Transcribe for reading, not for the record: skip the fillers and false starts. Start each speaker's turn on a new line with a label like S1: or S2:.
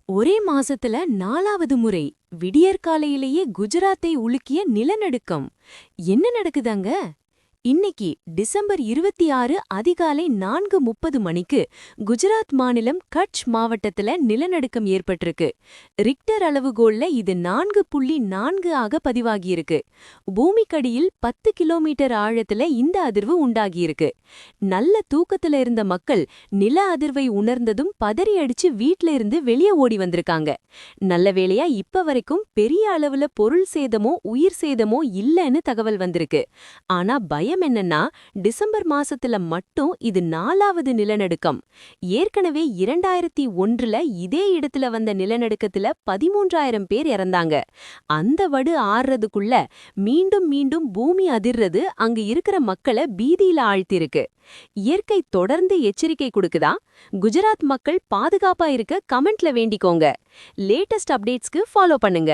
S1: ஒரே மாசத்துல 4வது முறை விடியற்காலையிலேயே குஜராத்தை உலுக்கிய நிலநடுக்கம். என்ன நடக்குதாங்க? இன்னைக்கு டிசம்பர் 26 அதிகாலை 4:30 மணிக்கு குஜராத் மாநிலம் கட்ச் மாவட்டத்துல நிலநடுக்கம் ஏற்பட்டிருக்கு. ரிக்டர் அளவுகோல்ல இது 4.4 ஆக பதிவாகியிருக்கு. பூமிக்கடியில் 10 கிலோமீட்டர் ஆழத்துல இந்த அதிர்வு உண்டாகியிருக்கு. நல்ல தூக்கத்துல இருந்த மக்கள் நில அதிர்வை உணர்ந்ததும் பதறி அடிச்சு வீட்ல இருந்து வெளியே ஓடி வந்திருக்காங்க. நல்ல வேளையா இப்ப வரைக்கும் பெரிய அளவுல பொருள் சேதமோ உயிர் சேதமோ இல்லைன்னு தகவல் வந்திருக்கு. ஆனா பயம் என்னன்னா, டிசம்பர் மாசத்துல மட்டும் இது 4வது நிலநடுக்கம். ஏற்கனவே 2001ல இதே இடத்துல வந்த நிலநடுக்கத்துல 13,000 பேர் இறந்தாங்க. அந்த வடு ஆறுறதுக்குள்ள மீண்டும் மீண்டும் பூமி அதிர்றது அங்க இருக்கிற மக்களை பீதியில ஆழ்த்திருக்கு. இயற்கை தொடர்ந்து எச்சரிக்கை கொடுக்குதா? குஜராத் மக்கள் பாதுகாப்பா இருக்க கமெண்ட்ல வேண்டிக்கோங்க. லேட்டஸ்ட் அப்டேட்ஸ்க்கு ஃபாலோ பண்ணுங்க.